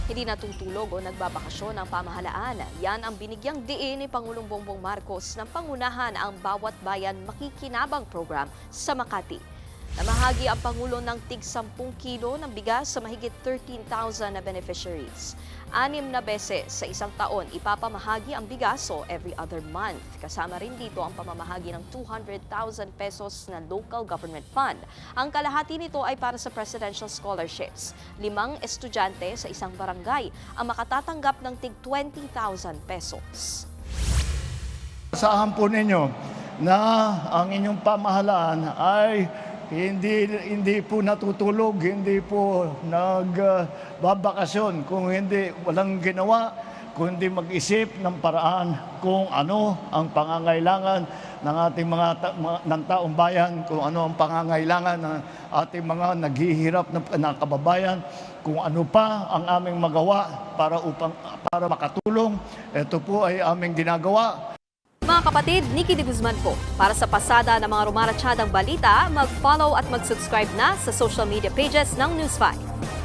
Hindi natutulog o nagbabakasyon ang pamahalaan. Yan ang binigyang diin ni Pangulong Bongbong Marcos ng pangunahan ang Bawat Bayan Makikinabang program sa Makati. Namahagi ang Pangulo ng tig 10 kilo ng bigas sa mahigit 13,000 na beneficiaries. 6 na beses sa isang taon ipapamahagi ang bigas o every other month. Kasama rin dito ang pamamahagi ng 200,000 pesos na local government fund. Ang kalahati nito ay para sa presidential scholarships. 5 estudyante sa isang barangay ang makatatanggap ng tig 20,000 pesos. Asahan po ninyo na ang inyong pamahalaan ay hindi po natutulog, hindi po nagbabakasyon, kung hindi walang ginawa, kundi mag-isip ng paraan kung ano ang pangangailangan ng ating ng taong bayan, kung ano ang pangangailangan ng ating mga naghihirap na kababayan, kung ano pa ang aming magawa para makatulong. Ito po ay aming ginagawa. Mga kapatid, Nikki de Guzman po. Para sa pasada ng mga rumaratsyadang balita, mag-follow at mag-subscribe na sa social media pages ng News 5.